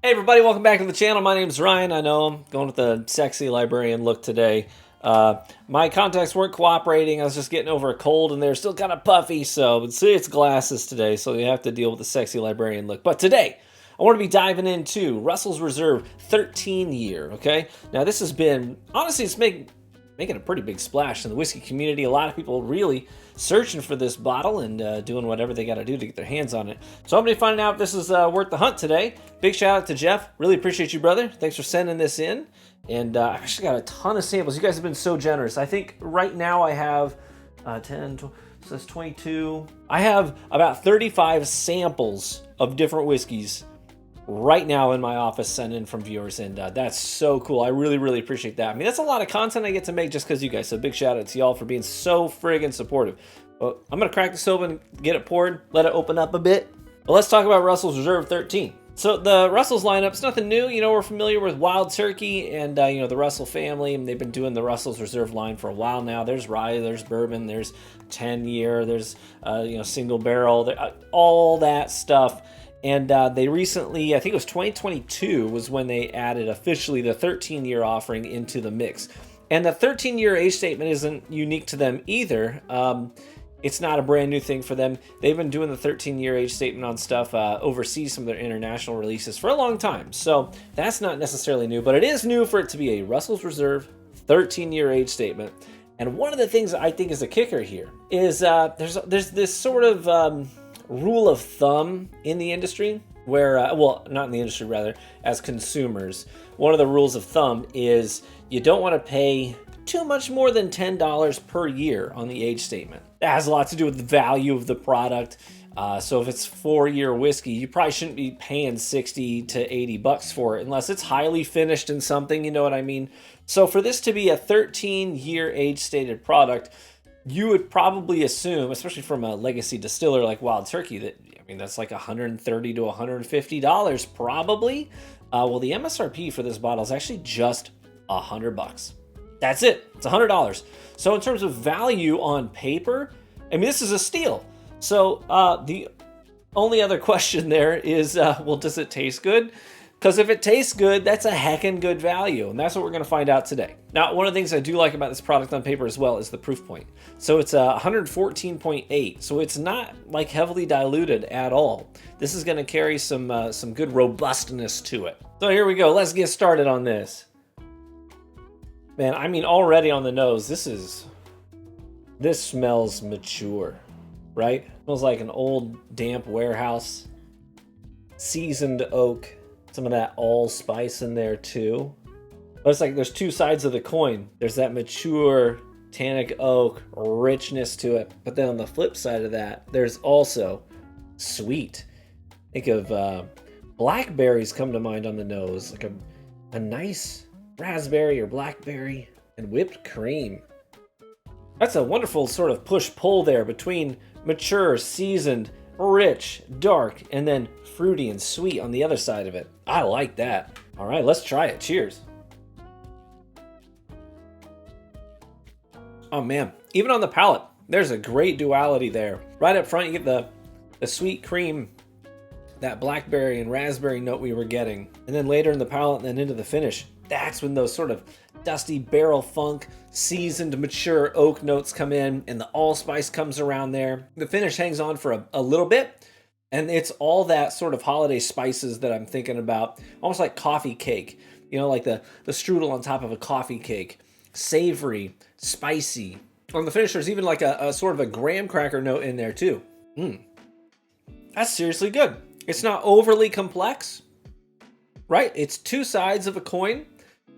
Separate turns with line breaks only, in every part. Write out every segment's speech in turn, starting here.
Hey everybody, welcome back to the channel. My name's Ryan. I know I'm going with the sexy librarian look today. My contacts weren't cooperating. I was just getting over a cold and they're still kind of puffy, so see, it's glasses today, so you have to deal with the sexy librarian look. But today, I want to be diving into Russell's Reserve 13 year, okay? Now this has been, honestly, it's making a pretty big splash in the whiskey community. A lot of people really searching for this bottle and doing whatever they got to do to get their hands on it. So I'm going to be finding out if this is worth the hunt today. Big shout out to Jeff. Really appreciate you, brother. Thanks for sending this in. And I've actually got a ton of samples. You guys have been so generous. I think right now I have 10, 12, so that's 22. I have about 35 samples of different whiskeys right now in my office sent in from viewers, and that's so cool. I really appreciate that. I mean, that's a lot of content I get to make just because you guys, so big shout out to y'all for being so friggin' supportive. Well, I'm gonna crack this open, get it poured, let it open up a bit. But let's talk about Russell's Reserve 13. So the Russell's lineup's nothing new. You know, we're familiar with Wild Turkey and you know, the Russell family, and they've been doing the Russell's Reserve line for a while now. There's rye, there's bourbon, there's 10 year, there's you know, single barrel, all that stuff. And they recently, I think it was 2022, was when they added officially the 13-year offering into the mix. And the 13-year age statement isn't unique to them either. It's not a brand new thing for them. They've been doing the 13-year age statement on stuff overseas, some of their international releases, for a long time. So that's not necessarily new, but it is new for it to be a Russell's Reserve 13-year age statement. And one of the things I think is a kicker here is there's this sort of rule of thumb in the industry where, well, not in the industry, rather, as consumers. One of the rules of thumb is you don't want to pay too much more than $10 per year on the age statement. That has a lot to do with the value of the product. So if it's 4-year whiskey, you probably shouldn't be paying 60 to 80 bucks for it unless it's highly finished in something, you know what I mean? So for this to be a 13-year age stated product, you would probably assume, especially from a legacy distiller like Wild Turkey, that, I mean, that's like $130 to $150 probably. Well, the MSRP for this bottle is actually just $100. That's it. It's $100. So in terms of value on paper, I mean, this is a steal. So the only other question there is, well, does it taste good? Because if it tastes good, that's a heckin' good value, and that's what we're going to find out today. Now, one of the things I do like about this product on paper as well is the proof point. So it's 114.8, so it's not like heavily diluted at all. This is going to carry some good robustness to it. So here we go. Let's get started on this. Man, I mean, already on the nose, this smells mature, right? It smells like an old damp warehouse, seasoned oak. Some of that allspice in there too. But it's like there's two sides of the coin. There's that mature tannic oak richness to it, but then on the flip side of that, there's also sweet. Think of blackberries come to mind on the nose, like a nice raspberry or blackberry and whipped cream. That's a wonderful sort of push-pull there between mature, seasoned, rich, dark, and then fruity and sweet on the other side of it. I like that. All right, let's try it. Cheers. Oh man, even on the palate, there's a great duality there. Right up front, you get the sweet cream, that blackberry and raspberry note we were getting. And then later in the palate and then into the finish, that's when those sort of dusty barrel funk, seasoned, mature oak notes come in and the allspice comes around there. The finish hangs on for a little bit, and it's all that sort of holiday spices that I'm thinking about, almost like coffee cake, you know, like the strudel on top of a coffee cake. Savory, spicy. On the finish, there's even like a sort of a graham cracker note in there too. That's seriously good. It's not overly complex, right? It's two sides of a coin,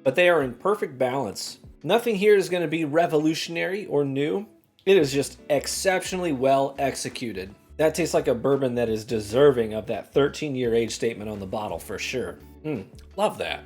but they are in perfect balance. Nothing here is going to be revolutionary or new. It is just exceptionally well executed. That tastes like a bourbon that is deserving of that 13-year age statement on the bottle for sure. Love that.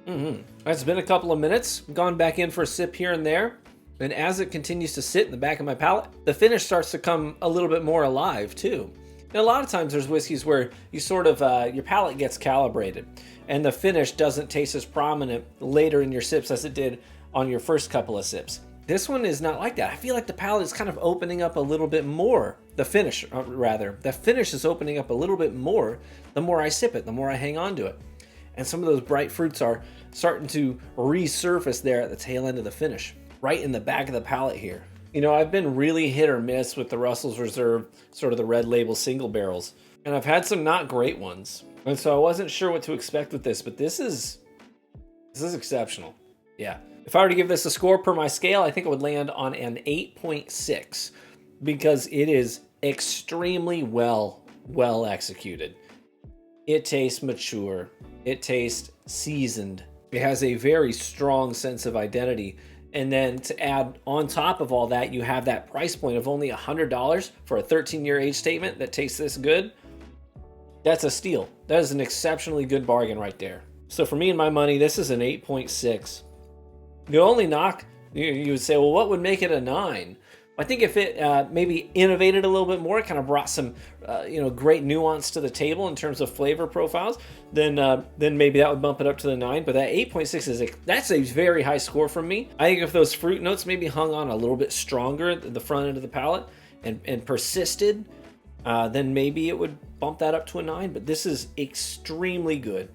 It's been a couple of minutes. Gone back in for a sip here and there. And as it continues to sit in the back of my palate, the finish starts to come a little bit more alive too. And a lot of times there's whiskeys where you sort of, your palate gets calibrated and the finish doesn't taste as prominent later in your sips as it did on your first couple of sips. This one is not like that. I feel like the palate is kind of opening up a little bit more. The finish, rather. The finish is opening up a little bit more the more I sip it, the more I hang on to it. And some of those bright fruits are starting to resurface there at the tail end of the finish, right in the back of the palate here. You know, I've been really hit or miss with the Russell's Reserve, sort of the red label single barrels. And I've had some not great ones. And so I wasn't sure what to expect with this, but this is exceptional. Yeah. If I were to give this a score per my scale, I think it would land on an 8.6 because it is extremely well executed. It tastes mature. It tastes seasoned. It has a very strong sense of identity. And then to add on top of all that, you have that price point of only $100 for a 13-year age statement that tastes this good. That's a steal. That is an exceptionally good bargain right there. So for me and my money, this is an 8.6. The only knock, you would say, well, what would make it a 9? I think if it maybe innovated a little bit more, kind of brought some great nuance to the table in terms of flavor profiles, then maybe that would bump it up to the 9. But that 8.6 that's a very high score from me. I think if those fruit notes maybe hung on a little bit stronger at the front end of the palate and persisted, then maybe it would bump that up to a 9. But this is extremely good.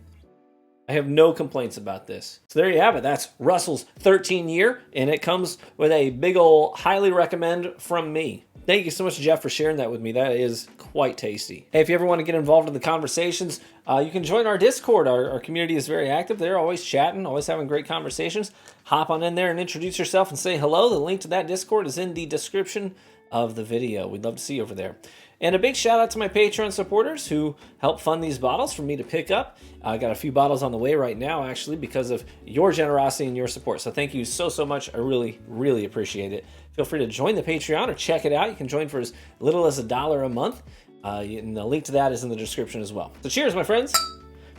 I have no complaints about this. So there you have it. That's Russell's 13-year, and it comes with a big ol' highly recommend from me. Thank you so much, Jeff, for sharing that with me. That is quite tasty. Hey, if you ever want to get involved in the conversations, you can join our Discord. Our community is very active. They're always chatting, always having great conversations. Hop on in there and introduce yourself and say hello. The link to that Discord is in the description of the video. We'd love to see you over there. And a big shout out to my Patreon supporters who help fund these bottles for me to pick up. I got a few bottles on the way right now, actually, because of your generosity and your support. So thank you so much. I really, really appreciate it. Feel free to join the Patreon or check it out. You can join for as little as $1 a month. And the link to that is in the description as well. So cheers, my friends.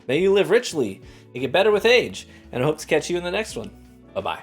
May you live richly. You get better with age. And I hope to catch you in the next one. Bye-bye.